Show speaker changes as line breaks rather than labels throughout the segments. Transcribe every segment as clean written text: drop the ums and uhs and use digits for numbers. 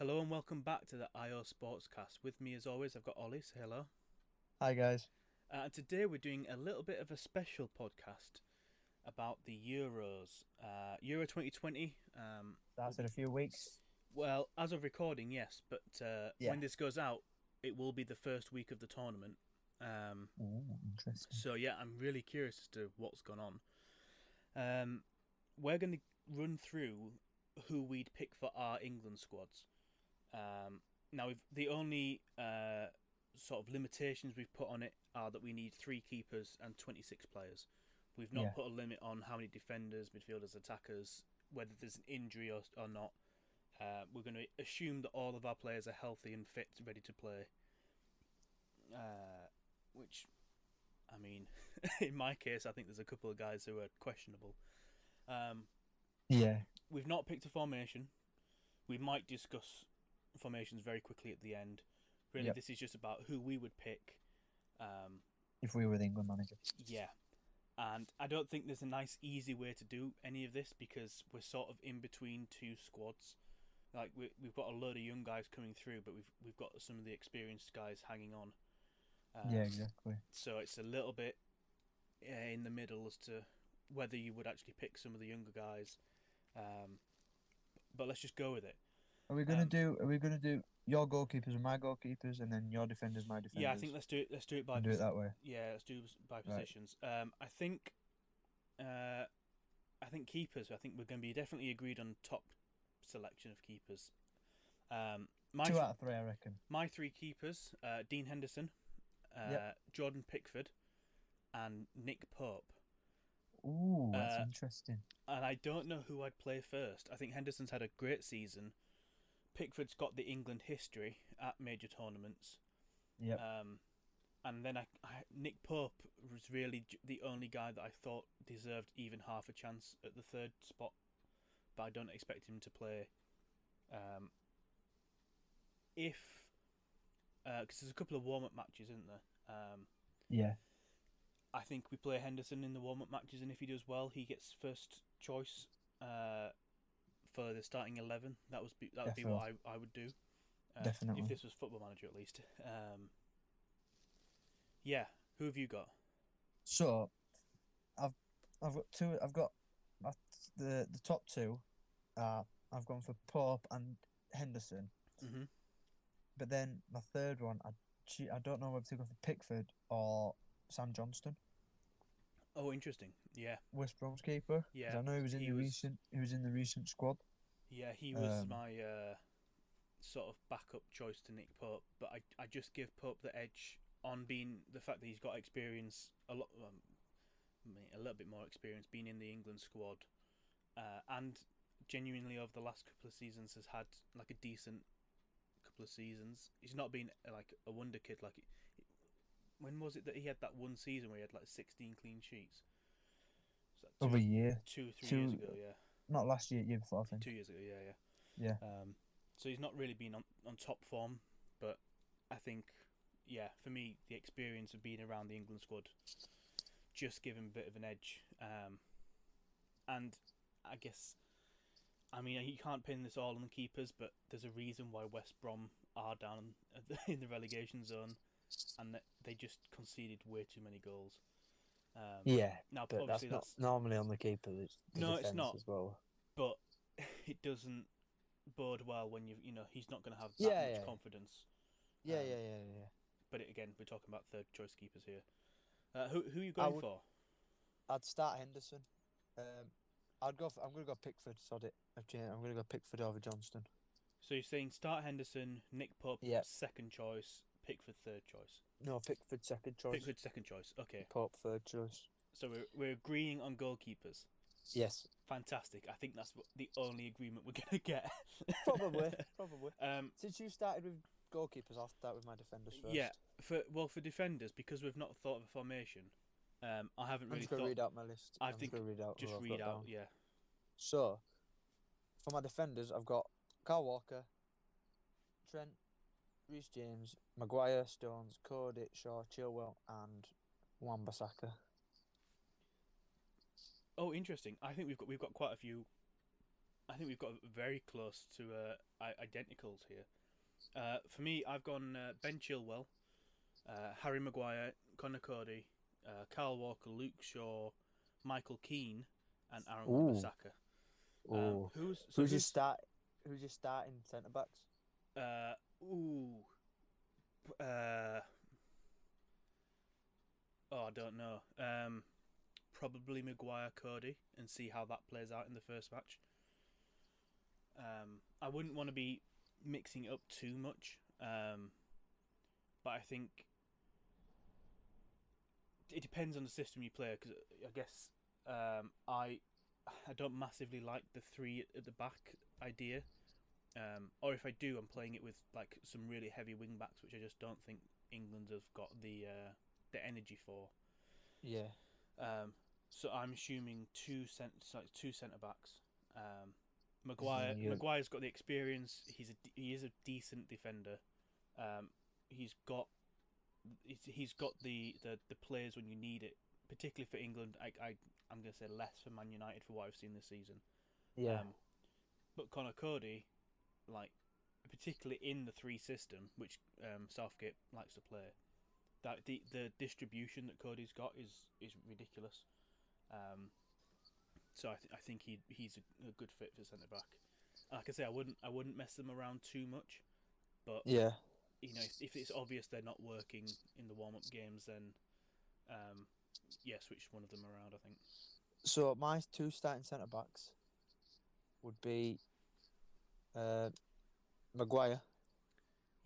Hello and welcome back to the IO Sportscast. With me, as always, I've got Ollie. Say hello.
Hi guys.
And today we're doing a little bit of a special podcast about the Euros. Euro 2020.
That's in a few weeks.
Well, as of recording, yes, but when
Yeah.
this goes out, it will be the first week of the tournament.
Interesting.
So yeah, I'm really curious as to what's gone on. We're going to run through who we'd pick for our England squads. Now, the only sort of limitations we've put on it are that we need 3 keepers and 26 players. We've not
Yeah.
put a limit on how many defenders, midfielders, attackers, whether there's an injury or not. We're going to assume that all of our players are healthy and fit, ready to play. Which, I mean, in my case, I think there's a couple of guys who are questionable.
Yeah.
We've not picked a formation. We might discuss formations very quickly at the end. Really,
Yep.
this is just about who we would pick.
If we were the England manager.
Yeah. And I don't think there's a nice, easy way to do any of this because we're sort of in between 2 squads. Like we've got a load of young guys coming through, but we've got some of the experienced guys hanging on.
Yeah, exactly.
So it's a little bit in the middle as to whether you would actually pick some of the younger guys. But let's just go with it.
Are we gonna do your goalkeepers and my goalkeepers and then your defenders, my defenders?
Yeah, I think let's do it. Let's do it by
and do it that way.
Yeah, let's do it by
Right.
positions. I think keepers. I think we're going to be definitely agreed on top selection of keepers. My
2 out of 3, I reckon.
my 3 keepers: Dean Henderson,
Yep.
Jordan Pickford, and Nick Pope.
Ooh, that's
Uh,
interesting.
And I don't know who I'd play first. I think Henderson's had a great season. Pickford's got the England history at major tournaments.
Yep.
And then Nick Pope was really the only guy that I thought deserved even half a chance at the 3rd spot. But I don't expect him to play. If because there's a couple of warm-up matches, isn't there?
Yeah.
I think we play Henderson in the warm-up matches, and if he does well, he gets first choice for the starting 11. That would be what I would do.
Definitely.
If this was Football Manager, at least. Yeah, who have you got?
So I've got 2. I've got the top 2. I've gone for Pope and Henderson.
Mm-hmm.
But then my 3rd one, I don't know whether to go for Pickford or Sam Johnston,
Oh, interesting. Yeah,
West Brom's keeper. 'Cause
yeah.
I know he was in the recent squad.
Yeah, he was
Um,
my sort of backup choice to Nick Pope, but I just give Pope the edge on being the fact that he's got experience a little bit more experience being in the England squad, and genuinely over the last couple of seasons has had like a decent couple of seasons. He's not been like a wonder kid. Like, when was it that he had that one season where he had like 16 clean sheets? Was that
Over a year,
2 3 years ago? Yeah,
not last year, year before, I think.
2 years ago. Yeah,
Yeah,
yeah. So he's not really been on top form, but I think, yeah, for me, the experience of being around the England squad just give him a bit of an edge. And I guess, I mean, you can't pin this all on the keepers, but there's a reason why West Brom are down in the relegation zone, and that they just conceded way too many goals.
yeah,
Now,
but
obviously,
that's not normally on the keeper. It's the
no, it's
defence
not.
as well.
But it doesn't bode well when he's not going to have that
Yeah,
much
yeah,
confidence.
yeah,
Um,
yeah, yeah, yeah.
But again, we're talking about 3rd choice keepers here. Who are you going for?
I'd start Henderson. I'm gonna go Pickford. Sod it. I'm gonna go Pickford over Johnston.
So you're saying start Henderson, Nick Pope
Yeah.
2nd choice, Pickford 3rd choice.
No, Pickford 2nd choice.
Pickford 2nd choice. Okay.
Pope 3rd choice.
So we're agreeing on goalkeepers.
Yes.
Fantastic. I think that's the only agreement we're gonna get.
Probably. Since you started with goalkeepers, I'll start with my defenders first.
Yeah. For defenders, because we've not thought of a formation, I haven't
I'm
really
just gonna
thought.
read out my list.
I
I'm
think
just gonna read out.
just
who I've
read
got
out.
down.
Yeah.
So, for my defenders, I've got Kyle Walker, Trent, Reece James, Maguire, Stones, Cody, Shaw, Chilwell, and Wan-Bissaka.
Oh, interesting. I think we've got quite a few. I think we've got very close to identicals here. For me, I've gone Ben Chilwell, Harry Maguire, Connor Cody, Kyle Walker, Luke Shaw, Michael Keane, and Aaron
Ooh.
Wan-Bissaka.
Oh. Who's your starting centre backs?
Ooh. I don't know. Probably Maguire, Cody, and see how that plays out in the first match. I wouldn't want to be mixing it up too much, but I think it depends on the system you play. Because I guess I don't massively like the three at the back idea, or if I do, I'm playing it with like some really heavy wing backs, which I just don't think England have got the energy for.
Yeah.
So I'm assuming two centre backs. Maguire's got the experience. He is a decent defender. He's got the players when you need it, particularly for England. I'm going to say less for Man United for what I've seen this season.
Yeah.
But Connor Cody, like particularly in the 3 system, which Southgate likes to play, that the distribution that Cody's got is ridiculous. So I think he's a good fit for centre back. Like I say, I wouldn't mess them around too much, but
Yeah.
you know, if it's obvious they're not working in the warm up games, then switch one of them around. I think.
So my 2 starting centre backs would be Maguire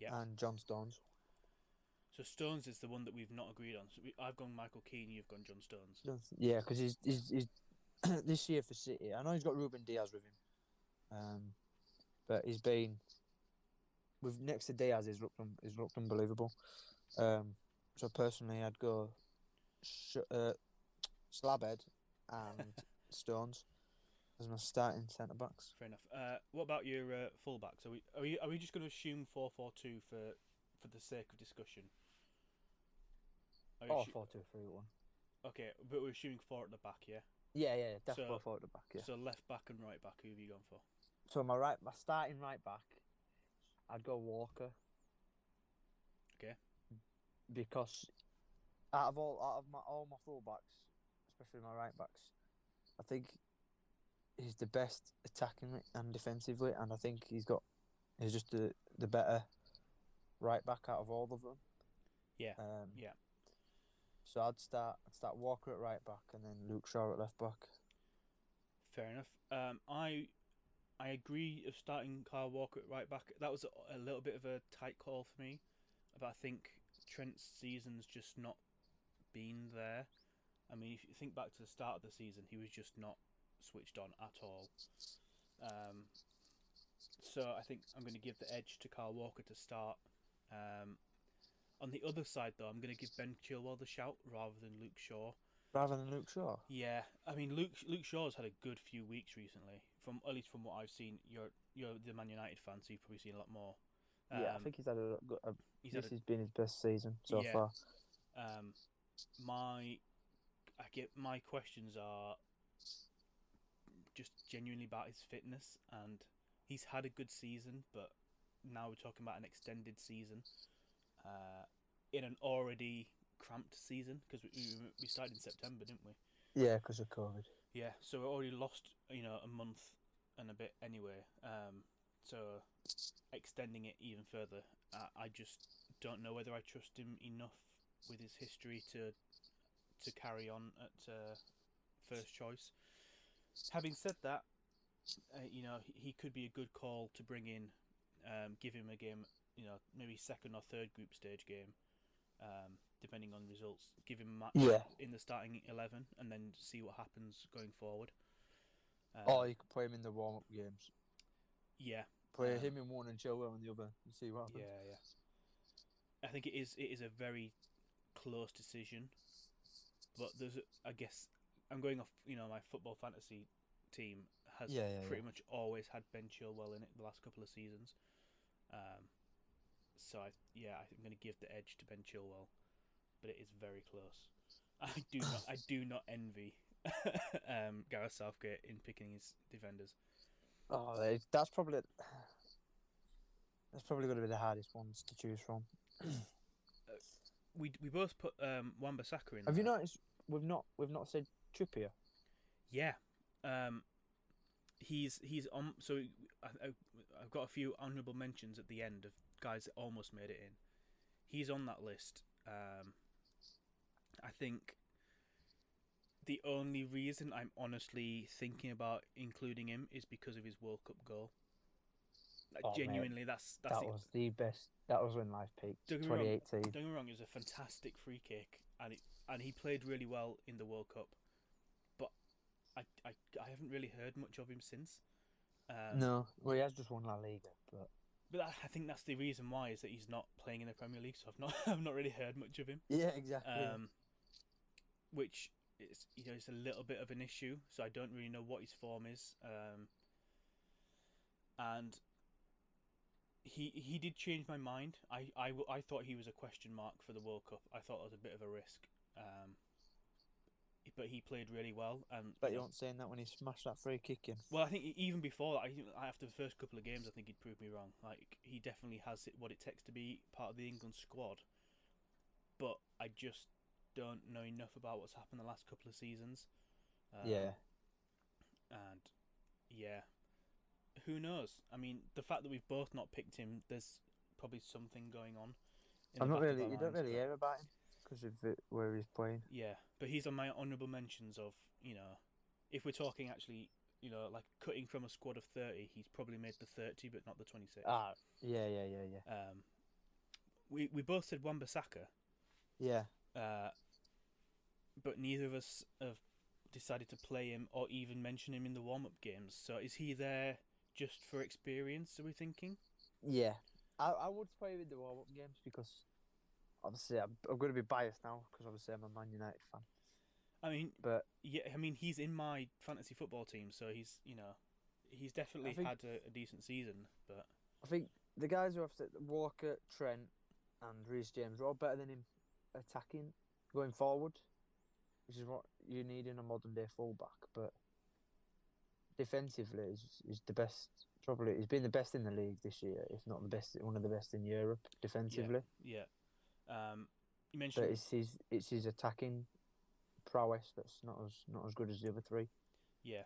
and John Stones.
So Stones is the one that we've not agreed on. So I've gone Michael Keane, you've gone John Stones.
Yeah, because he's this year for City. I know he's got Ruben Diaz with him, but he's been with next to Diaz. He's looked unbelievable. So personally, I'd go Slabhead and Stones as my starting centre backs.
Fair enough. What about your full backs? Are we just going to assume 4-4-2 for the sake of discussion?
4-2-3-1.
Okay, but we're assuming 4 at the back, yeah.
Yeah, definitely 4 at the back. Yeah.
So left back and right back, who have you gone for?
So my starting right back, I'd go Walker.
Okay.
Because out of all my full backs, especially my right backs, I think he's the best attacking and defensively, and I think he's just the better right back out of all of them.
Yeah.
So I'd start Walker at right back and then Luke Shaw at left back.
Fair enough. I agree of starting Kyle Walker at right back. That was a little bit of a tight call for me, but I think Trent's season's just not been there. I mean, if you think back to the start of the season, he was just not switched on at all. So I think I'm going to give the edge to Kyle Walker to start. On the other side, though, I'm going to give Ben Chilwell the shout rather than Luke Shaw.
Rather than Luke Shaw?
Yeah, I mean Luke Shaw's had a good few weeks recently. At least from what I've seen, you're the Man United fan, so you've probably seen a lot more.
Yeah, I think he's had this has been his best season so far.
My questions are just genuinely about his fitness, and he's had a good season, but now we're talking about an extended season in an already cramped season, because we started in September, didn't we?
Yeah, because of COVID.
Yeah, so we already lost a month and a bit anyway. So extending it even further, I just don't know whether I trust him enough with his history to carry on at first choice. Having said that, he could be a good call to bring in, give him a game, maybe second or third group stage game, depending on results. Give him a match in the starting 11 and then see what happens going forward.
Or you could play him in the warm-up games.
Yeah.
Play him in one and Chilwell in the other and see what happens.
Yeah. I think it is a very close decision, but I guess I'm going off. My football fantasy team has pretty much always had Ben Chilwell in it the last couple of seasons. So I'm going to give the edge to Ben Chilwell, but it is very close. I do not envy Gareth Southgate in picking his defenders.
Oh, that's probably going to be the hardest ones to choose from.
We both put Wan-Bissaka in
Have you
there.
noticed we've not said Trippier?
Yeah. Um, he's on. So I've got a few honourable mentions at the end of guys that almost made it in. He's on that list. I think the only reason I'm honestly thinking about including him is because of his World Cup goal. Like,
Oh mate,
genuinely, that's
that
the.
was the best. That was when life peaked.
Don't get me wrong.
2018.
Don't get me wrong. It was a fantastic free kick, and he played really well in the World Cup. But I haven't really heard much of him since.
No, well he has just won La Liga, but
I think that's the reason why is that he's not playing in the Premier League. So I've not really heard much of him.
yeah, exactly.
Which is it's a little bit of an issue. So I don't really know what his form is. And he did change my mind. I thought he was a question mark for the World Cup. I thought it was a bit of a risk. But he played really well. And
Bet you aren't saying that when he smashed that free kick in.
well, I think even before that, after the first couple of games, I think he'd proved me wrong. Like, he definitely has what it takes to be part of the England squad. But I just don't know enough about what's happened the last couple of seasons.
Yeah.
And yeah, who knows? I mean, the fact that we've both not picked him, there's probably something going on.
I'm not really. You don't really hear about him because of where he's playing.
Yeah, but he's on my honourable mentions of if we're talking actually, like cutting from a squad of 30, he's probably made the 30, but not the 26.
Yeah.
We both said Wan-Bissaka.
Yeah.
But neither of us have decided to play him or even mention him in the warm-up games. So is he there just for experience, are we thinking?
Yeah. I would play with the warm-up games because obviously I'm going to be biased now because obviously I'm a Man United fan.
I mean, he's in my fantasy football team, so he's definitely had a decent season. But
I think the guys who have said Walker, Trent, and Reece James are all better than him attacking going forward, which is what you need in a modern day fullback. But defensively, he's the best. Probably he's been the best in the league this year, if not the best, one of the best in Europe defensively.
Yeah. You mentioned,
but it's his attacking prowess that's not as good as the other three.
Yeah.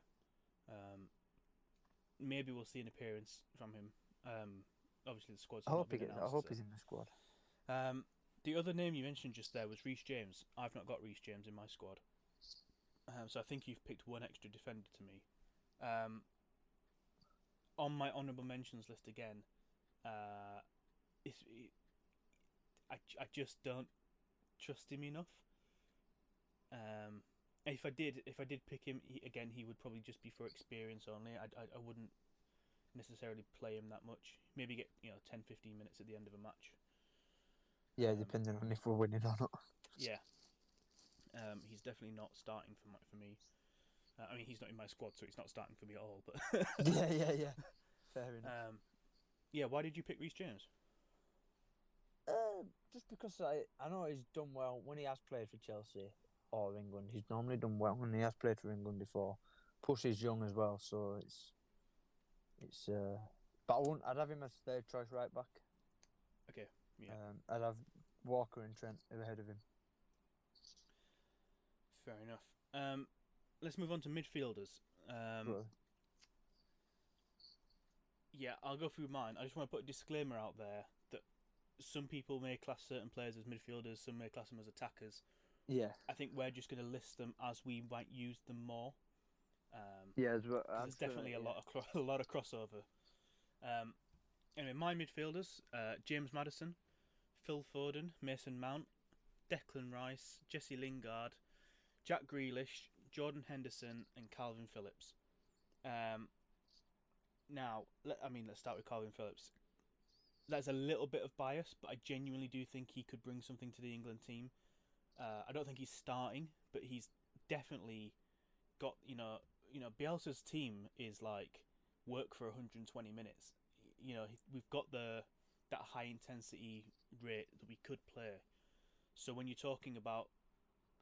Maybe we'll see an appearance from him. Obviously the squad's not been announced.
I hope he's in the squad.
The other name you mentioned just there was Reece James. I've not got Reece James in my squad. So I think you've picked one extra defender to me. On my honourable mentions list again, I just don't trust him enough. If I did pick him again, he would probably just be for experience only. I wouldn't necessarily play him that much. Maybe get 10-15 minutes at the end of a match.
Yeah, depending on if we're winning or not.
Yeah. He's definitely not starting for me. I mean, he's not in my squad, so he's not starting for me at all. But
yeah. Fair enough.
Yeah, why did you pick Reece James?
Just because I know he's done well when he has played for Chelsea or England. He's normally done well when he has played for England before. Plus, he's young as well, so it's. But I'd have him as third choice right back.
Okay. Yeah.
I'd have Walker and Trent ahead of him.
Fair enough. Let's move on to midfielders. Yeah, I'll go through mine. I just want to put a disclaimer out there that some people may class certain players as midfielders, some may class them as attackers.
Yeah.
I think we're just going to list them as we might use them more.
There's
definitely a lot of crossover. Anyway, my midfielders: James Maddison, Phil Foden, Mason Mount, Declan Rice, Jesse Lingard, Jack Grealish, Jordan Henderson, and Calvin Phillips. Now, let's start with Calvin Phillips. That's a little bit of bias, but I genuinely do think he could bring something to the England team. I don't think he's starting, but he's definitely got, Bielsa's team is like work for 120 minutes. We've got that high intensity rate that we could play. So when you're talking about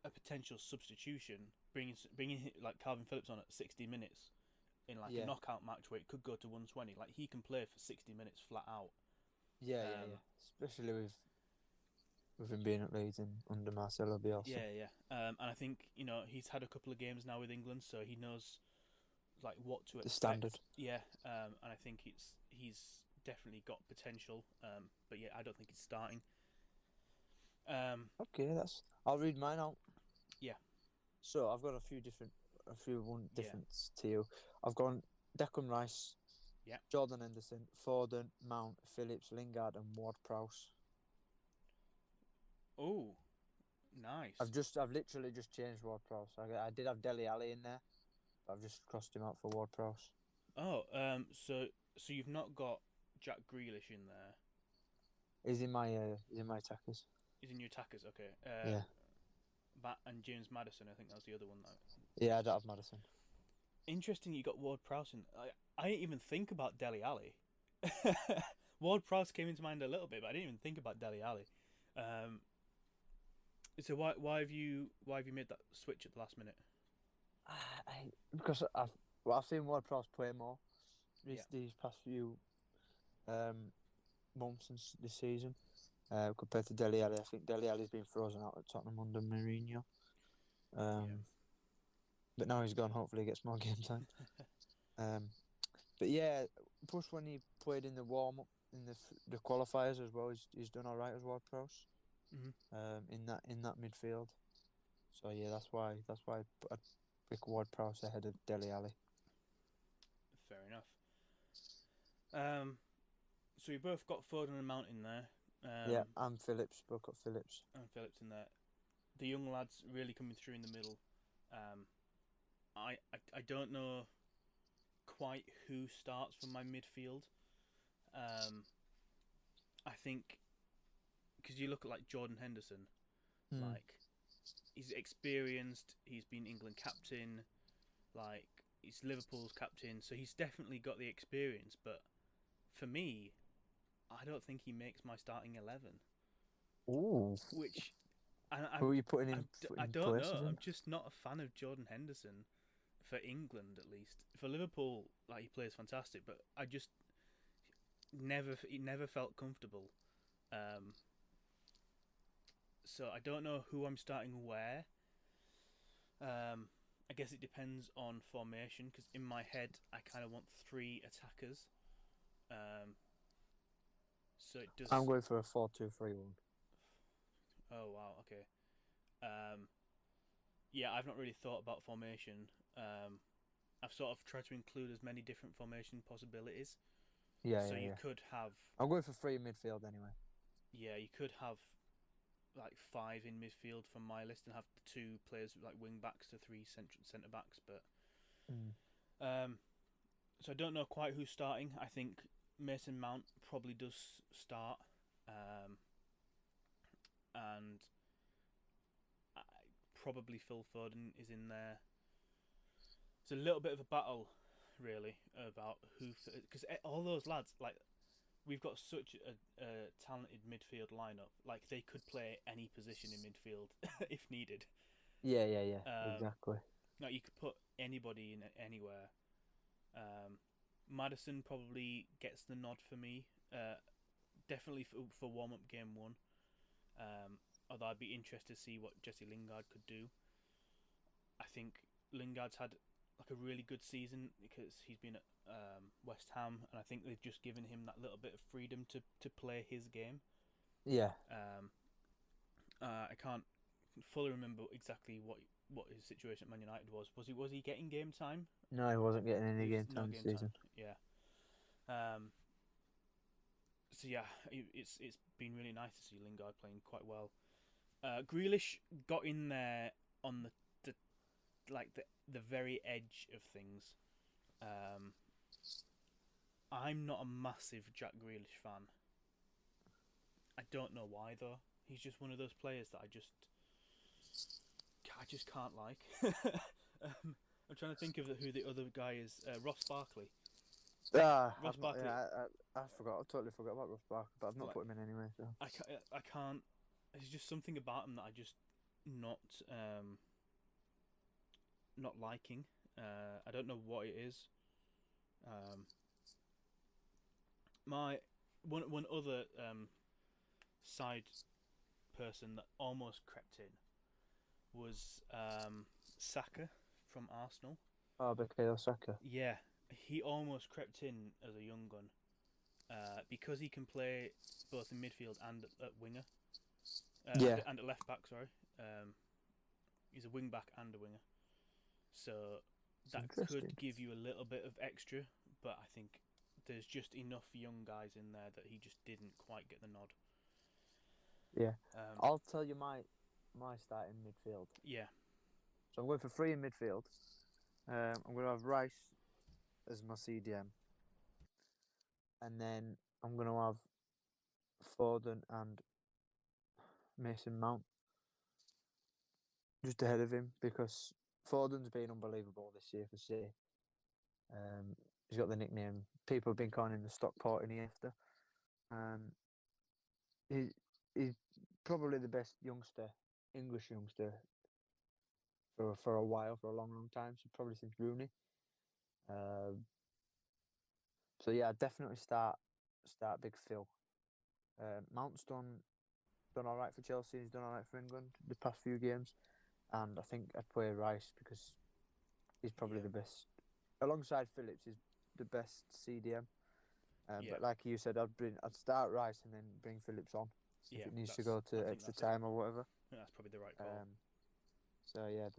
a potential substitution, bringing like Calvin Phillips on at 60 minutes, in like a
Yeah.
knockout match where it could go to 120. Like he can play for 60 minutes flat out.
Yeah,
Um,
especially with him being at Leeds and under Marcelo Bielsa.
yeah. And I think he's had a couple of games now with England, so he knows like what to
The
expect.
standard.
Yeah. And I think he's definitely got potential. But yeah, I don't think he's starting.
Okay, I'll read mine out.
Yeah.
So I've got a few
Yeah.
difference to you. I've gone Declan Rice,
Yeah.
Jordan Henderson, Foden, Mount, Phillips, Lingard, and Ward-Prowse.
Oh, nice.
I've literally just changed Ward-Prowse. I did have Dele Alli in there, but I've just crossed him out for Ward-Prowse.
Oh, so you've not got Jack Grealish in there.
He's in my attackers.
He's in your attackers, okay.
Yeah.
And James Maddison, I think that's the other one.
Yeah, I don't have Maddison.
Interesting, you got Ward-Prowse in. I didn't even think about Dele Alli. Ward-Prowse came into mind a little bit, but I didn't even think about Dele Alli. So why have you made that switch at the last minute?
Because I've seen Ward-Prowse play more these past few months since this season compared to Dele Alli. I think Dele Alli's been frozen out at Tottenham under Mourinho. But now he's gone. Hopefully, he gets more game time. But yeah, Push when he played in the warm up in the qualifiers as well. He's done all right as Ward-Prowse. In that midfield. So yeah, that's why I'd pick Ward-Prowse ahead of Dele Alli.
Fair enough. So we both got Foden and Mount in there.
Yeah, and Phillips. Both got Phillips.
And Phillips in there. The young lads really coming through in the middle. I don't know quite who starts from my midfield. I think because you look at like Jordan Henderson, like he's experienced. He's been England captain. Like he's Liverpool's captain, so he's definitely got the experience. But for me, I don't think he makes my starting 11.
Ooh.
Which
who are you putting in?
I don't know. I'm just not a fan of Jordan Henderson for England, at least. For Liverpool, like he plays fantastic, but I just he never felt comfortable. So I don't know who I'm starting where. I guess it depends on formation because in my head I kind of want 3 attackers. So it does.
I'm going for a 4-2-3-1.
Oh wow, okay. Yeah, I've not really thought about formation. I've sort of tried to include as many different formation possibilities.
Yeah,
so you could have.
I'm going for 3 in midfield anyway.
Yeah, you could have like 5 in midfield from my list and have 2 players like wing backs to 3 centre backs, but so I don't know quite who's starting. I think Mason Mount probably does start, and probably Phil Foden is in there. It's a little bit of a battle, really, about who, because all those lads, like, we've got such a talented midfield lineup. Like, they could play any position in midfield if needed.
Yeah, exactly.
Like, you could put anybody in anywhere. Maddison probably gets the nod for me. Definitely for warm-up game 1. Although I'd be interested to see what Jesse Lingard could do. I think Lingard's had like a really good season because he's been at West Ham, and I think they've just given him that little bit of freedom to play his game.
Yeah.
I can't fully remember exactly what his situation at Man United was. Was he getting game time?
No, he wasn't getting any game time this season.
Yeah. So yeah, it's been really nice to see Lingard playing quite well. Grealish got in there on the very edge of things. I'm not a massive Jack Grealish fan. I don't know why though. He's just one of those players that I just can't like. I'm trying to think of who the other guy is. Ross Barkley.
Ross Barkley. I totally forgot about Ross Barkley, but I've not put him in anyway. So
I can't. There's just something about him that I just not liking. I don't know what it is. My one other side person that almost crept in was Saka from Arsenal.
Oh, Bukayo Saka.
Yeah, he almost crept in as a young gun because he can play both in midfield and at winger
Yeah,
and at left back. Sorry, he's a wing back and a winger, so
it's
that could
interesting.
give you a little bit of extra. But I think there's just enough young guys in there that he just didn't quite get the nod.
Yeah,
Um,
I'll tell you my starting midfield.
yeah,
So I'm going for three in midfield. I'm going to have Rice as my CDM, and then I'm going to have Foden and Mason Mount just ahead of him because Foden's been unbelievable this year for City. He's got the nickname. People have been calling him the Stockport Iniesta. He, he's probably the best youngster, English youngster, for a while, for a long time. So probably since Rooney. So yeah, I'd definitely start Big Phil. Mount's done all right for Chelsea. He's done all right for England the past few games, and I think I'd play Rice because he's probably
yeah,
the best. Alongside Phillips, he's the best CDM.
yeah,
But like you said, I'd start Rice and then bring Phillips on if
yeah.
it needs to
That's
go
I
to
think
extra time or whatever.
that's probably the right call.
So yeah,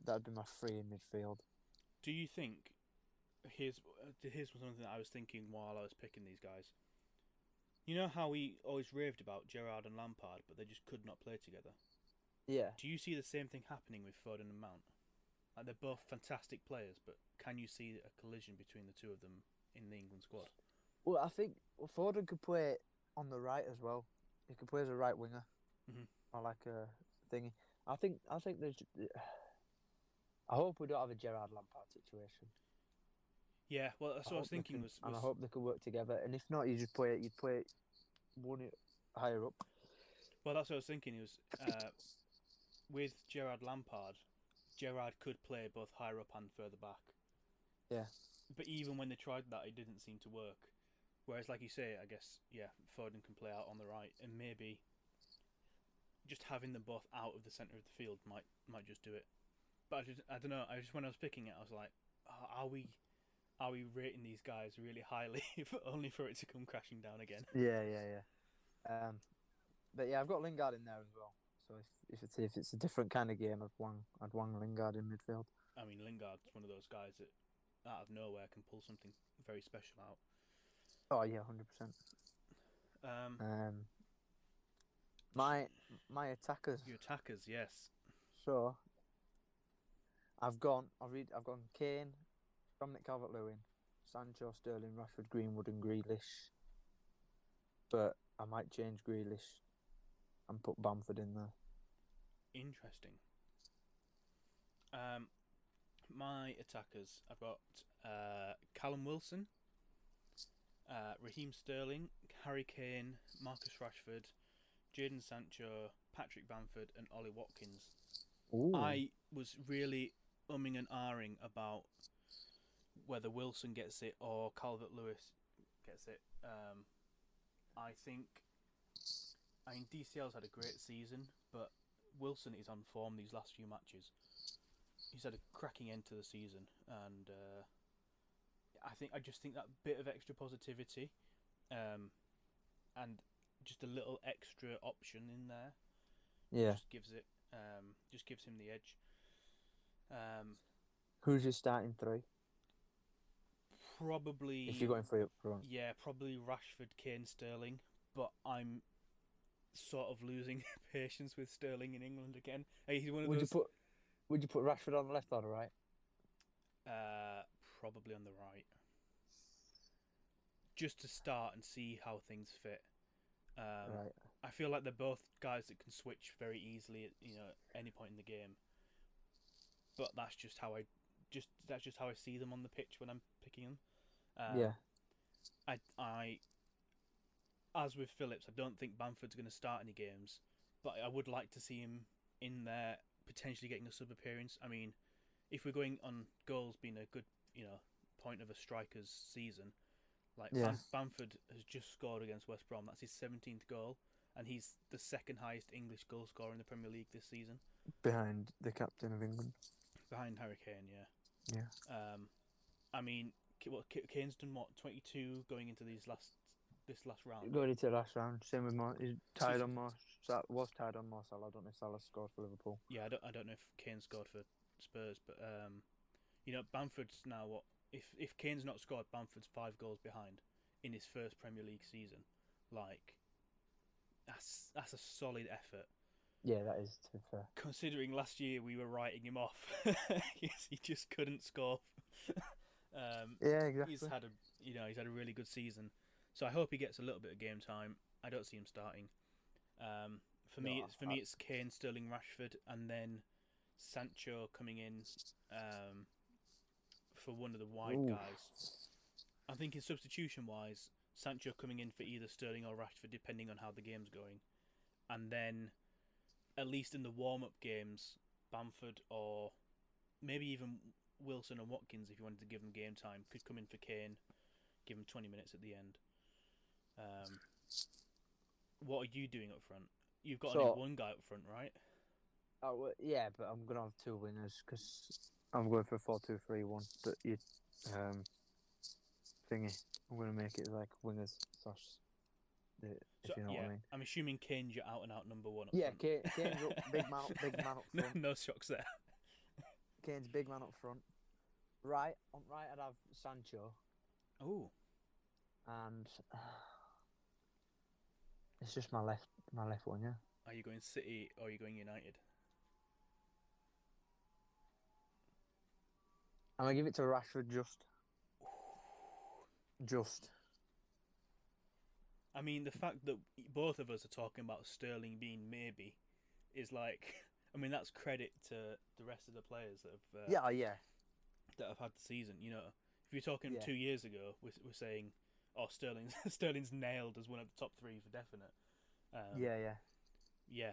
that'd be my three in midfield.
Do you think here's something that I was thinking while I was picking these guys. You know how we always raved about Gerrard and Lampard, but they just could not play together.
Yeah.
Do you see the same thing happening with Foden and Mount? Like they're both fantastic players, but can you see a collision between the two of them in the England squad?
Well, I think Foden could play on the right as well. He could play as a right winger
Mm-hmm.
or like a thingy. I think there's. I hope we don't have a Gerrard Lampard situation.
Yeah, well, that's
I
what I was
hope they
thinking.
can,
Was
and I hope they can work together. And if not, you'd play one higher up.
well, that's what I was thinking. It was with Gerrard Lampard. Gerrard could play both higher up and further back.
Yeah.
But even when they tried that, it didn't seem to work. Whereas, like you say, I guess Foden can play out on the right, and maybe just having them both out of the centre of the field might just do it. But I don't know. When I was picking it, I was like, are we rating these guys really highly, only for it to come crashing down again?
Yeah. But yeah, I've got Lingard in there as well. So if it's a different kind of game, I'd wang Lingard in midfield.
I mean, Lingard's one of those guys that out of nowhere can pull something very special out.
Oh yeah, 100%.
Um,
My attackers.
your attackers, yes.
So I've gone Kane, Dominic Calvert-Lewin, Sancho, Sterling, Rashford, Greenwood, and Grealish. But I might change Grealish and put Bamford in there.
Interesting. My attackers, I've got Callum Wilson, Raheem Sterling, Harry Kane, Marcus Rashford, Jadon Sancho, Patrick Bamford, and Ollie Watkins.
Ooh.
I was really umming and ahhing about whether Wilson gets it or Calvert-Lewis gets it. I think DCL's had a great season, but Wilson is on form these last few matches. He's had a cracking end to the season, and I just think that bit of extra positivity, and just a little extra option in there,
Yeah.
just gives him the edge.
Who's your starting three?
Probably
If you're going three up front.
yeah, probably Rashford, Kane, Sterling, but I'm sort of losing patience with Sterling in England again. He's one of those.
Would you put Rashford on the left or the right?
Probably on the right, just to start and see how things fit.
Right.
I feel like they're both guys that can switch very easily at any point in the game. But that's just how I see them on the pitch when I'm picking them.
Yeah.
I as with Phillips, I don't think Bamford's going to start any games, but I would like to see him in there potentially getting a sub appearance. I mean, if we're going on goals being a good point of a striker's season. Like
Yeah.
Bamford has just scored against West Brom. That's his 17th goal, and he's the second highest English goal scorer in the Premier League this season,
Behind the captain of England.
behind Harry Kane. Yeah.
Yeah.
I mean, Kane's done what 22 going into this last round.
Going into the last round. Same with Mo. He's tied
So-
on Mo. Was tied on Mo Salah. I don't know if Salah scored for Liverpool.
Yeah, I don't know if Kane scored for Spurs, but Bamford's now what if Kane's not scored, Bamford's 5 goals behind in his first Premier League season. Like that's a solid effort.
Yeah, that is, to be fair.
Considering last year we were writing him off, he just couldn't score.
Yeah, exactly.
He's had a really good season, so I hope he gets a little bit of game time. I don't see him starting. For me, it's Kane, Sterling, Rashford, and then Sancho coming in for one of the wide guys. I'm thinking substitution-wise, Sancho coming in for either Sterling or Rashford, depending on how the game's going, and then at least in the warm-up games, Bamford or maybe even Wilson and Watkins, if you wanted to give them game time, could come in for Kane, give him 20 minutes at the end. What are you doing up front? You've got only one guy up front, right?
Yeah, but I'm gonna have 2 wingers because I'm going for a 4-2-3-1. But thingy, I'm gonna make it like wingers slash. If you know what I mean.
I'm assuming Kane's your out-and-out number one up
Yeah,
front.
Kane's up, big man up front.
No shocks there.
Kane's big man up front. Right, on right, I'd have Sancho.
Oh.
And it's just my left one, yeah.
Are you going City or are you going United?
I'm gonna give it to Rashford just.
I mean, the fact that both of us are talking about Sterling being maybe is like, I mean, that's credit to the rest of the players that have that have had the season. You know, if you're talking 2 years ago, we're saying, oh, Sterling's nailed as one of the top 3 for definite. Yeah,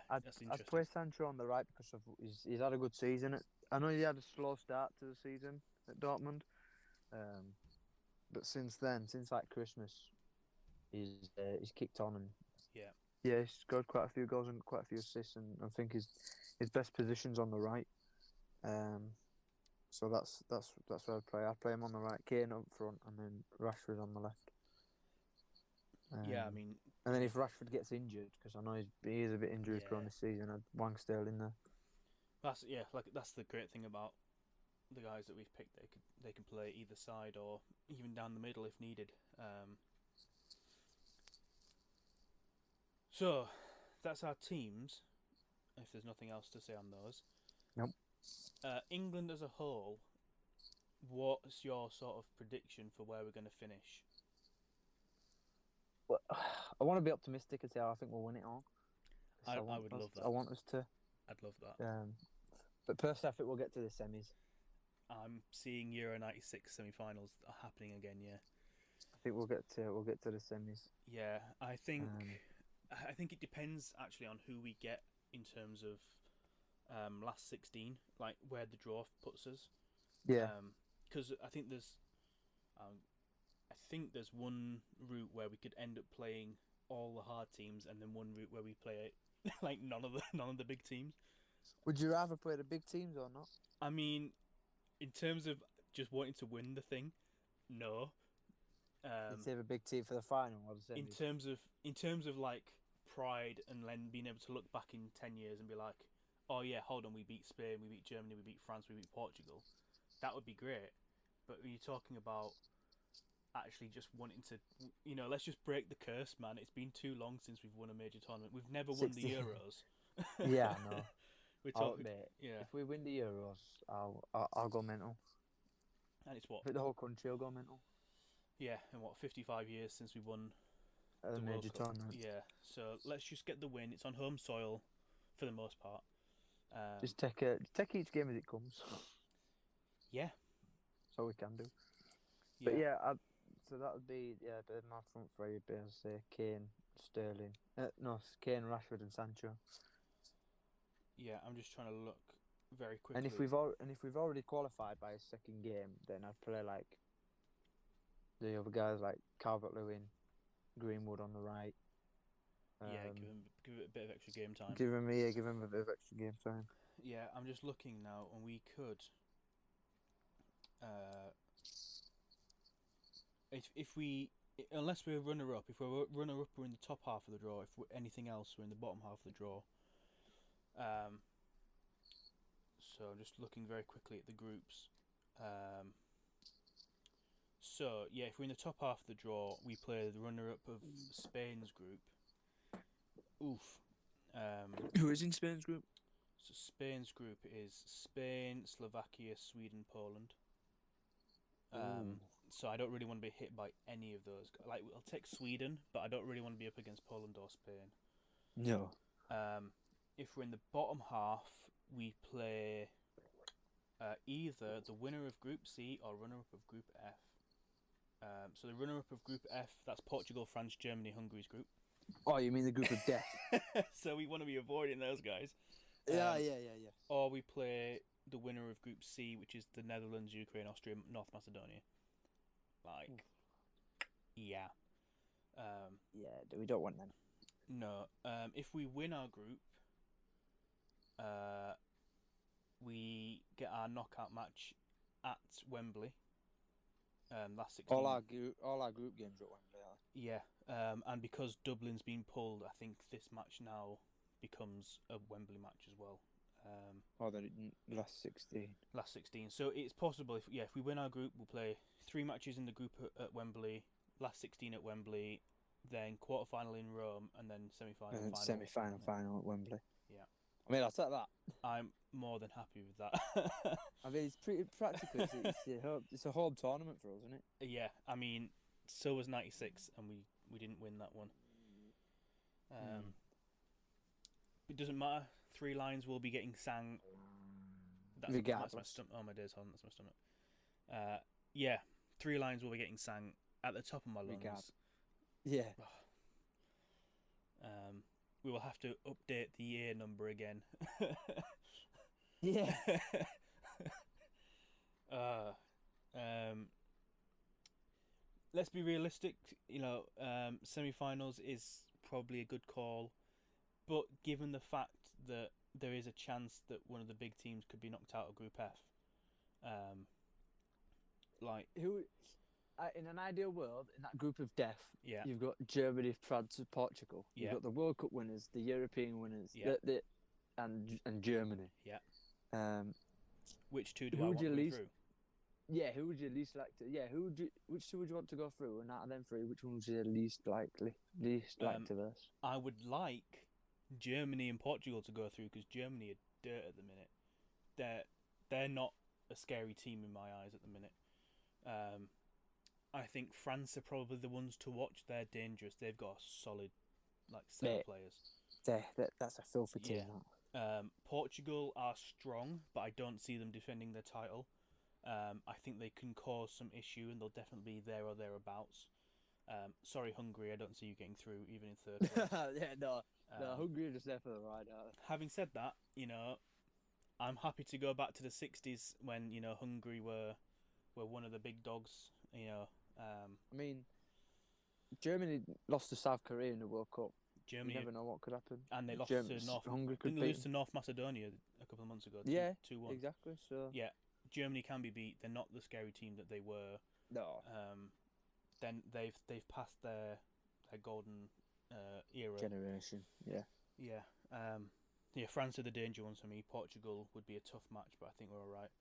that's interesting.
I'd play Sancho on the right because he's had a good season. I know he had a slow start to the season at Dortmund, but since like Christmas, he's kicked on and he's scored quite a few goals and quite a few assists, and I think his best position's on the right. So that's where I'd play. I'd play him on the right, Kane up front, and then Rashford on the left.
I mean,
and then if Rashford gets injured, because I know he is a bit injury prone this season, I'd wang Sterling there.
That's the great thing about the guys that we've picked. They can play either side or even down the middle if needed. So that's our teams. If there's nothing else to say on those.
Nope.
England as a whole, what's your sort of prediction for where we're going to finish?
Well, I want to be optimistic and say I think we'll win it all.
I would love that.
I want us to.
I'd love that.
But personally, I think we'll get to the semis.
I'm seeing Euro '96 semi-finals happening again. Yeah.
I think we'll get to the semis.
Yeah, I think it depends actually on who we get in terms of last 16, like where the draw puts us.
Yeah.
Because I think there's one route where we could end up playing all the hard teams, and then one route where we play like none of the big teams.
Would you rather play the big teams or not?
I mean, in terms of just wanting to win the thing, no.
You'd save a big team for the final or the semis.
In terms of like pride and then being able to look back in 10 years and be like, oh yeah, hold on, we beat Spain, we beat Germany, we beat France, we beat Portugal. That would be great. But when you're talking about actually just wanting to, let's just break the curse, man. It's been too long since we've won a major tournament. We've never won the Euros.
Yeah, I know.
Yeah.
If we win the Euros, I'll go mental.
And it's what?
The whole country will go mental.
Yeah, and 55 years since we won
the major tournament.
Yeah, so let's just get the win. It's on home soil for the most part.
Just take each game as it comes.
Yeah.
That's all we can do. Yeah. But yeah, so that would be my front three would be, I'd say, Kane, Sterling. Kane, Rashford, and Sancho.
Yeah, I'm just trying to look very quickly.
And if we've already qualified by a second game, then I'd play like the other guys like Calvert-Lewin, Greenwood on the right.
Yeah, give it a bit of extra game time.
Give him a bit of extra game time.
Yeah, I'm just looking now, and we could. If we, unless we're runner up, if we're runner up, we're in the top half of the draw. If we're anything else, we're in the bottom half of the draw. So I'm just looking very quickly at the groups. So yeah, if we're in the top half of the draw, we play the runner up of Spain's group. Oof.
Who is in Spain's group?
So Spain's group is Spain, Slovakia, Sweden, Poland. So I don't really want to be hit by any of those. Like, I'll take Sweden, but I don't really want to be up against Poland or Spain.
No.
If we're in the bottom half, we play either the winner of Group C or runner-up of Group F. So the runner-up of Group F, that's Portugal, France, Germany, Hungary's group.
Oh, you mean the group of death?
So we want to be avoiding those guys.
Yeah.
Or we play the winner of Group C, which is the Netherlands, Ukraine, Austria, North Macedonia. Like, yeah.
We don't want them.
No. If we win our group, we get our knockout match at Wembley. Last 16.
All our group games are at Wembley.
Yeah. And because Dublin's been pulled, I think this match now becomes a Wembley match as well.
The last 16.
Last 16. So it's possible if we win our group, we'll play 3 matches in the group at Wembley, last 16 at Wembley, then quarter-final in Rome, and then semi-final.
And semi-final, final at Wembley.
Yeah.
I mean, I'll take that.
I'm more than happy with that.
I mean, it's pretty practically. It's a home tournament for us, isn't it?
Yeah. I mean, so was '96, and we didn't win that one. It doesn't matter. 3 lines will be getting sang. That's my stomach. Oh my days, hold on, that's my stomach. Yeah, 3 lines will be getting sang at the top of my lungs.
Yeah.
We will have to update the year number again.
Yeah.
Let's be realistic. Semi-finals is probably a good call, but given the fact that there is a chance that one of the big teams could be knocked out of Group F,
who, in an ideal world, in that group of death,
yeah,
you've got Germany, France, and Portugal. You've got the World Cup winners, the European winners, and Germany.
Yeah. Which two do I
who
want
would you
to go
least?
through?
Yeah, who would you least like to? Yeah, which 2 would you want to go through? And out of them 3, which one would you least like to verse?
I would like Germany and Portugal to go through because Germany are dirt at the minute. They're not a scary team in my eyes at the minute. I think France are probably the ones to watch. They're dangerous. They've got a solid set of players.
That's a filthy team.
Portugal are strong, but I don't see them defending their title. I think they can cause some issue, and they'll definitely be there or thereabouts. Sorry, Hungary, I don't see you getting through even in third place.
No, Hungary are just there for the ride.
Having said that, I'm happy to go back to the 60s when Hungary were one of the big dogs.
I mean, Germany lost to South Korea in the World Cup.
Germany,
you never know what could happen.
And they lost to North Macedonia a couple of months ago. 2-1.
Exactly. So
yeah, Germany can be beat. They're not the scary team that they were.
No.
Then they've passed their golden era.
Generation. Yeah.
Yeah. France are the danger ones for me. Portugal would be a tough match, but I think we're all right.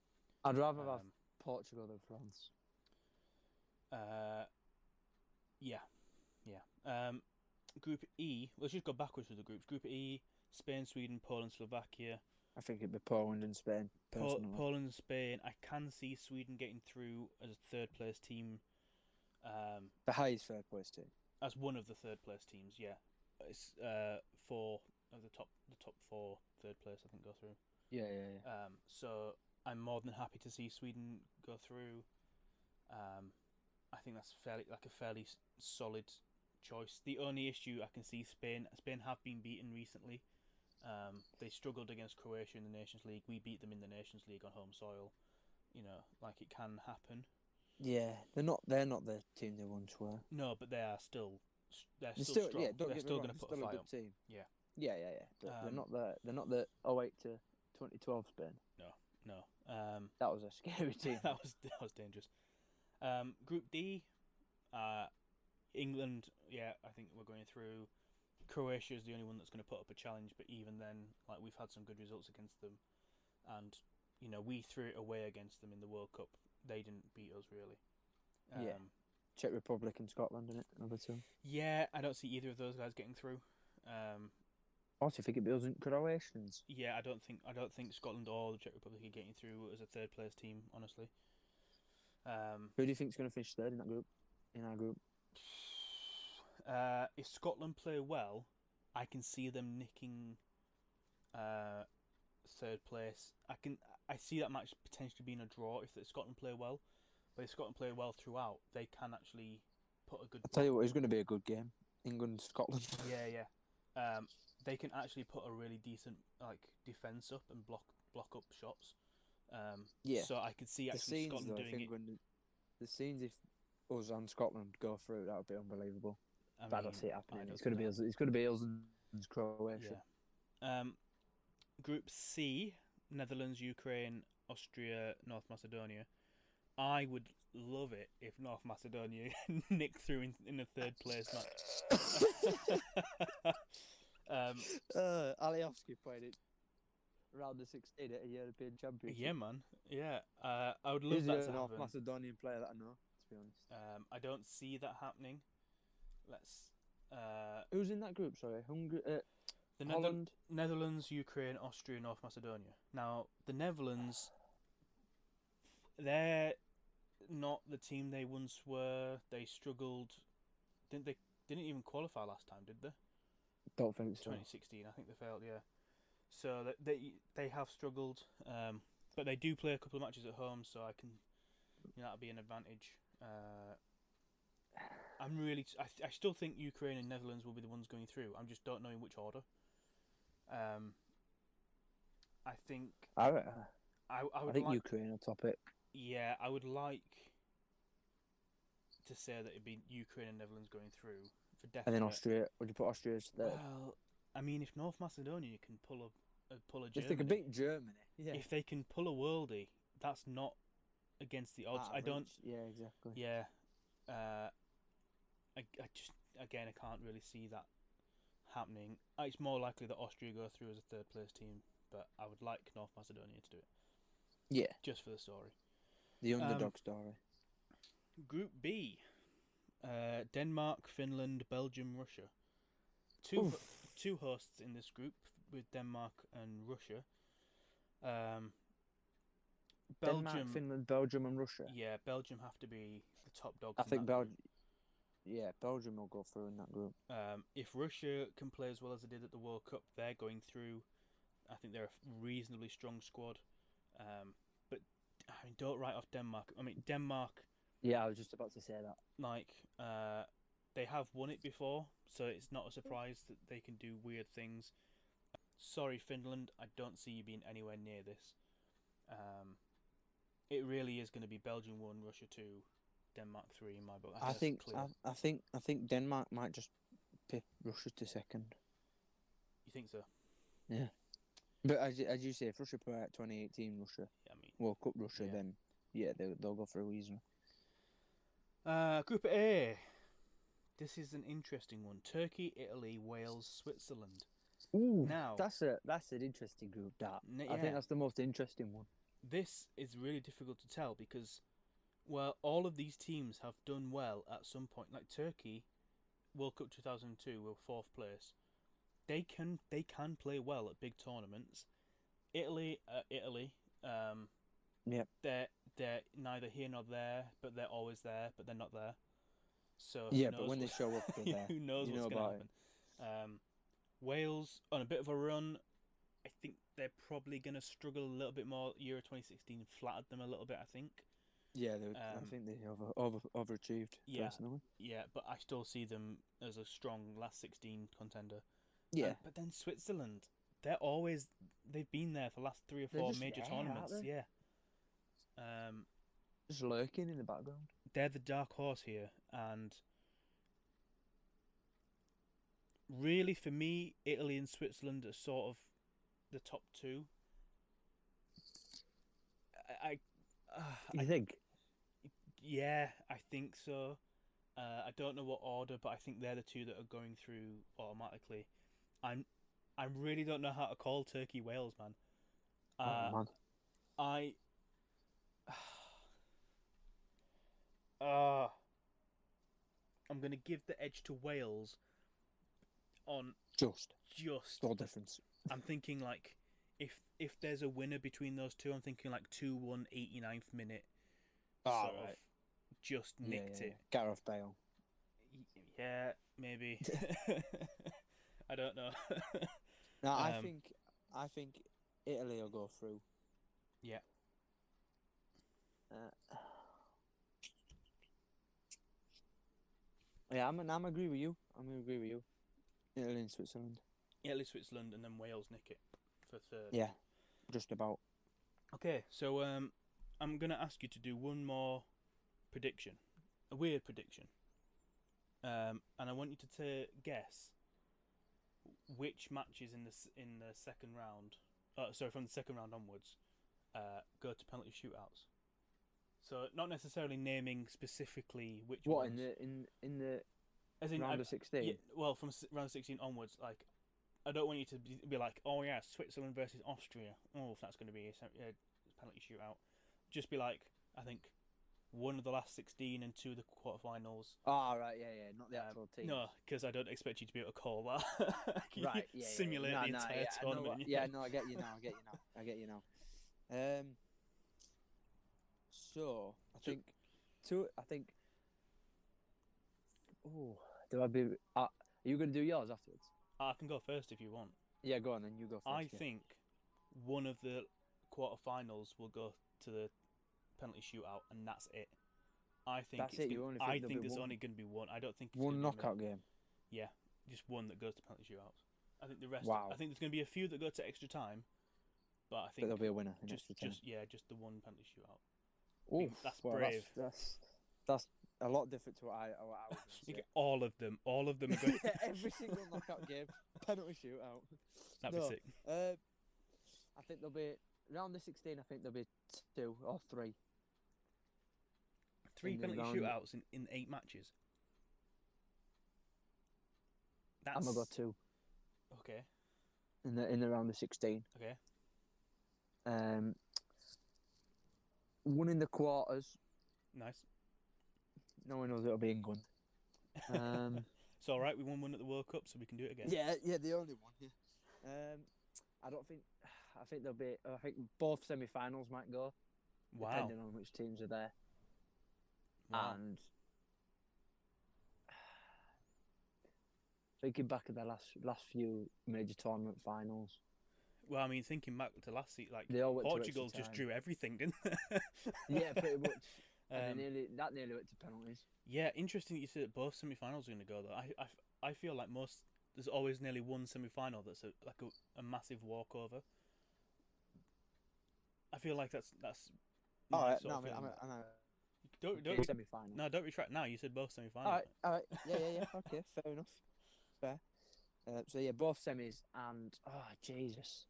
I'd rather have Portugal than France.
Yeah. Group E. Let's just go backwards through the groups. Group E: Spain, Sweden, Poland, Slovakia.
I think it'd be Poland and Spain.
Poland and Spain. I can see Sweden getting through as a third place team.
The highest third place team.
As one of the third place teams, yeah. It's 4 of the top 4 third place I think go through.
Yeah.
So I'm more than happy to see Sweden go through. I think that's a fairly solid choice. The only issue I can see Spain have been beaten recently. They struggled against Croatia in the Nations League. We beat them in the Nations League on home soil. It can happen.
Yeah, they're not the team they once were.
No, but they are still. They're
They're
still
still
strong.
yeah. Don't
They're
get me
still
wrong,
going to
they're
put a
still a
fight
good
up.
team.
Yeah.
Yeah. But they're not the 08 to 2012 Spain.
No.
That was a scary team.
that was dangerous. Group D, England. Yeah, I think we're going through. Croatia is the only one that's going to put up a challenge, but even then, like we've had some good results against them, and we threw it away against them in the World Cup. They didn't beat us really.
Yeah. Czech Republic and Scotland, isn't it? Another two.
Yeah, I don't see either of those guys getting through.
Also, I think it was Croatians.
Yeah, I don't think Scotland or the Czech Republic are getting through as a third place team. Honestly.
Who do you think's going to finish third in that group? In our group.
If Scotland play well, I can see them nicking third place. I see that match potentially being a draw if Scotland play well. But if Scotland play well throughout, they can actually put a good.
I'll tell you what, it's going to be a good game. England, Scotland.
Yeah. They can actually put a really decent defense up and block up shots.
Yeah.
So I could see actually Scotland doing it.
The scenes if us and Scotland go through, that would be unbelievable. I don't see it happening. It's going to be us. It's going to be us and Croatia.
Yeah. Group C: Netherlands, Ukraine, Austria, North Macedonia. I would love it if North Macedonia nicked through in a third place match.
Alioski played it round the 16 at a European Championship.
Yeah, man. Yeah, I would love that to happen.
North Macedonian player that I know, to be honest.
I don't see that happening. Let's.
Who's in that group? Sorry, Holland,
Netherlands, Ukraine, Austria, North Macedonia. Now the Netherlands, they're not the team they once were. They struggled. Didn't even qualify last time, did they?
Don't think so.
2016, I think they failed. Yeah. So they have struggled, but they do play a couple of matches at home, so I can, that'll be an advantage. I still think Ukraine and Netherlands will be the ones going through. I'm just don't know in which order. I think. I
think Ukraine will top it.
Yeah, I would like to say that it'd be Ukraine and Netherlands going through for definite.
And then Austria. Would you put Austria as third?
Well, I mean, if North Macedonia can pull a Germany,
if they can beat Germany, yeah.
If they can pull a worldie, that's not against the odds. I don't.
Yeah, exactly.
Yeah. I just again I can't really see that happening. It's more likely that Austria go through as a third place team, but I would like North Macedonia to do it.
Yeah.
Just for the story.
The underdog story.
Group B. Denmark, Finland, Belgium, Russia. Two hosts in this group with Denmark and Russia.
Denmark, Finland, Belgium, and Russia.
Yeah, Belgium have to be the top dogs.
I think Belgium. Yeah, Belgium will go through in that group.
If Russia can play as well as they did at the World Cup, they're going through. I think they're a reasonably strong squad. But I mean, don't write off Denmark. I mean, Denmark.
Yeah, I was just about to say that.
They have won it before, so it's not a surprise that they can do weird things. Sorry, Finland, I don't see you being anywhere near this. It really is going to be Belgium 1, Russia 2, Denmark 3 in my book.
I think Denmark might just pick Russia to second.
You think so?
Yeah. But as you say, if Russia play at 2018 Russia, World Cup Russia, then yeah, they'll go through easily.
Group A. This is an interesting one. Turkey, Italy, Wales, Switzerland.
Ooh, now that's an interesting group. I think that's the most interesting one.
This is really difficult to tell because, well, all of these teams have done well at some point. Like Turkey, World Cup 2002 were 4th place. They can play well at big tournaments. Italy.
Yep.
They're neither here nor there, but they're always there, but they're not there. So
yeah, but when they show up, they're there.
Who knows what's going to happen? Wales on a bit of a run. I think they're probably going to struggle a little bit more. Euro 2016 flattered them a little bit, I think.
Yeah, I think they overachieved. Personally.
Yeah, but I still see them as a strong last 16 contender.
Yeah,
but then Switzerland, they've been there for the last 3 or 4 major tournaments. Yeah.
Just lurking in the background.
They're the dark horse here, and really for me, Italy and Switzerland are sort of the top two.
You think?
Yeah, I think so. I don't know what order, but I think they're the two that are going through automatically. I really don't know how to call Turkey Wales, man.
Oh man.
I uh, I'm gonna give the edge to Wales on
Just
just.
no difference.
I'm thinking like if there's a winner between those two, I'm thinking like 2-1 89th minute. Sort of just nicked it.
Gareth Bale.
Yeah, maybe. I don't know.
No, I think Italy will go through.
Yeah.
Yeah, I'm agree with you. I'm gonna agree with you. Italy and Switzerland.
Italy, Switzerland, and then Wales nick it for third.
Yeah, just about.
Okay, so I'm gonna ask you to do one more prediction, a weird prediction, and I want you to guess which matches in the second round. From the second round onwards, go to penalty shootouts. So not necessarily naming specifically which
What
ones.
in the
As in
round of 16?
Yeah, well, from round 16 onwards, like I don't want you to be like, oh yeah, Switzerland versus Austria. Oh, if that's going to be a penalty shootout. Just be like, I think one of the last 16 and two of the quarterfinals.
Oh, right, yeah, not the actual team.
No, because I don't expect you to be able to call that.
Right, yeah.
Simulate the entire tournament.
I get you now. So I think. Oh, do I be? Are you going to do yours afterwards?
I can go first if you want.
Yeah, go on then. You go first.
I think one of the quarterfinals will go to the penalty shootout, and that's it. I think
that's it.
I think there's only going to be one. I don't think it's
one knockout game.
Yeah, just one that goes to penalty shootouts. I think the rest.
Wow.
I think there's going to be a few that go to extra time, but I think
there'll be a winner.
Just the one penalty shootout.
Oh,
that's brave.
That's a lot different to what I was going to say.
All of them are going.
Every single knockout game, penalty shootout.
That'd be sick.
I think there'll be round the 16. I think there'll be 2 or 3.
3 penalty shootouts in 8 matches.
I'm gonna go 2.
Okay.
In the round of 16.
Okay.
One in the quarters.
Nice.
No one knows it'll be England.
It's all right. We won one at the World Cup, so we can do it again.
Yeah, the only one. Yeah. I think there'll be. I think both semi-finals might go.
Wow.
Depending on which teams are there.
Wow.
And thinking back at the last few major tournament finals.
Well, I mean, thinking back to last season, like
Portugal
just drew everything, didn't they?
Yeah, pretty much. And that nearly went to penalties.
Yeah, interesting that you said that both semi-finals are going to go though. I feel like there's always nearly one semi-final that's a massive walkover. I feel like that's.
All right,
no,
don't semi-final.
No, don't retract now. You said both semi-finals.
All right, yeah. Okay, fair enough. Fair. So yeah, both semis and Jesus.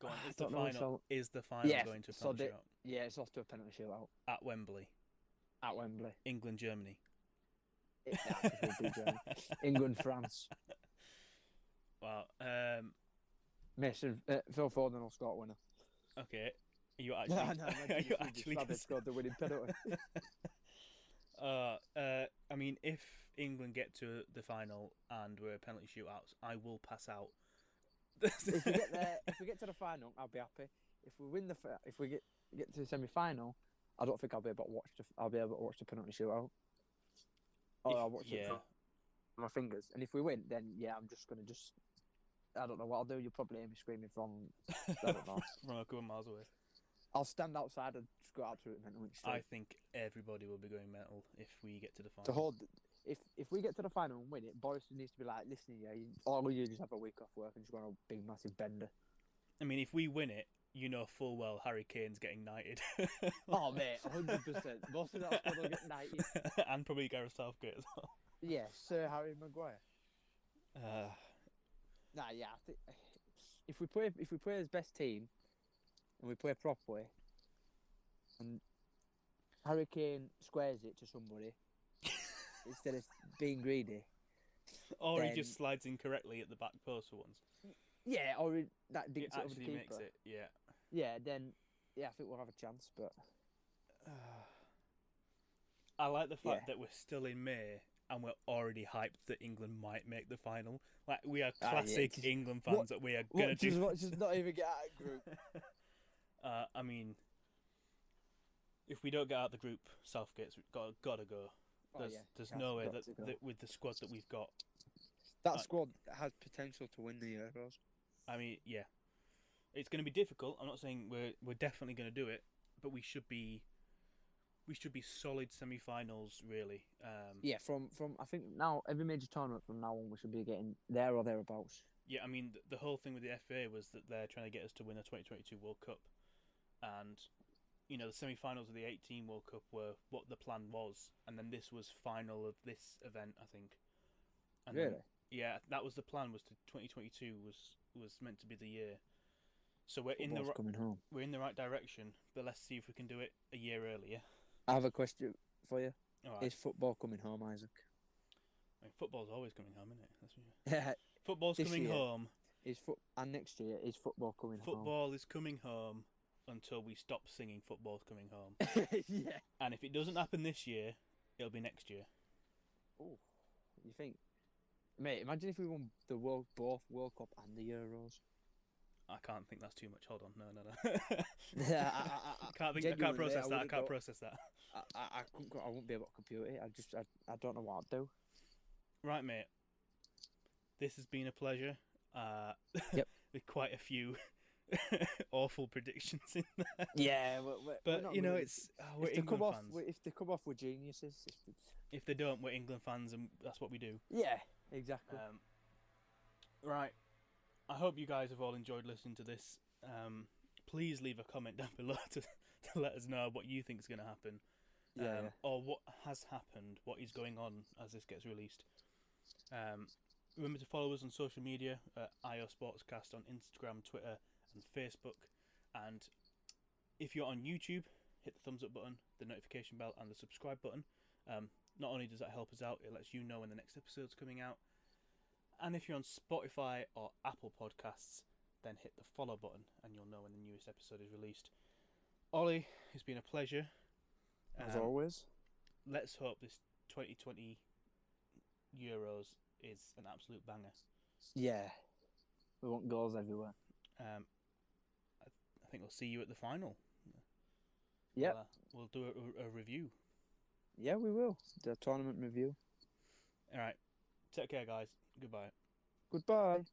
Go on, is the final going to a penalty shootout?
Yeah, it's off to a penalty shootout.
At Wembley. England, Germany.
England, France.
Wow.
Mason, Phil Foden will score winner.
Okay. Are you actually
scored the winning penalty?
I mean, if England get to the final and we're penalty shootouts, I will pass out.
If we get to the final, I'll be happy. If we get to the semi-final, I don't think I'll be able to watch the penalty shootout. I'll watch it from my fingers. And if we win, then yeah, I'm just gonna I don't know what I'll do. You'll probably hear me screaming from I don't know
from a couple of miles away.
I'll stand outside and just go absolutely mental.
I think everybody will be going mental if we get to the final.
If we get to the final and win it, Boris needs to be like, listen, all you just have a week off work and just go on a big massive bender.
I mean, if we win it, you know full well Harry Kane's getting knighted.
Oh, mate, 100%. Most of that squad will get 90.
And probably Gareth Southgate as well.
Yeah, Sir Harry Maguire.
Uh,
Nah, yeah, I think if we play as best team and we play properly, and Harry Kane squares it to somebody instead of being greedy.
or
Then,
he just slides incorrectly at the back post for once.
Yeah, or that
It
dinks it over the
actually
keeper.
makes it, yeah.
Yeah, then I think we'll have a chance. But
I like the fact that we're still in May and we're already hyped that England might make the final. Like, we are classic England fans that we are going to do.
Just not even get out of group.
I mean, if we don't get out of the group, Southgate's got to go. There's no way that with the squad that we've got.
That squad has potential to win the Euros.
I mean, yeah. It's going to be difficult. I'm not saying we're definitely going to do it, but we should be solid semi-finals, really.
Yeah, from I think now every major tournament from now on we should be getting there or thereabouts.
Yeah, I mean the whole thing with the FA was that they're trying to get us to win a 2022 World Cup, and you know the semi-finals of the 18 World Cup were what the plan was, and then this was final of this event, I think. And
really?
Then, yeah, that was the plan. Was to 2022 was meant to be the year. So we're
coming home.
We're in the right direction, but let's see if we can do it a year earlier.
I have a question for you.
All right.
Is football coming home, Isaac?
I mean, football's always coming home, isn't it?
Yeah.
Football's coming home.
And next year is football coming home?
Football is coming home until we stop singing "Football's coming home."
Yeah.
And if it doesn't happen this year, it'll be next year.
Oh, you think, mate? Imagine if we won both World Cup and the Euros.
I can't think that's too much. Hold on, no.
Yeah,
I can't process that. I can't process that.
I won't be able to compute it. I don't know what I'd do.
Right, mate. This has been a pleasure.
Yep.
With quite a few awful predictions in there.
Yeah,
but you know, it's we're England fans.
If they come off, we're geniuses.
If they don't, we're England fans, and that's what we do.
Yeah, exactly.
Right. I hope you guys have all enjoyed listening to this. Please leave a comment down below to let us know what you think is going to happen. Or what has happened, what is going on as this gets released. Remember to follow us on social media at IO Sportscast on Instagram, Twitter and Facebook. And if you're on YouTube, hit the thumbs up button, the notification bell and the subscribe button. Not only does that help us out, it lets you know when the next episode's coming out. And if you're on Spotify or Apple Podcasts, then hit the follow button and you'll know when the newest episode is released. Ollie, it's been a pleasure.
As always.
Let's hope this 2020 Euros is an absolute banger.
Yeah. We want goals everywhere.
I think we'll see you at the final.
Yeah.
We'll do a review.
Yeah, we will. The tournament review.
All right. Take care, guys. Goodbye.
Goodbye.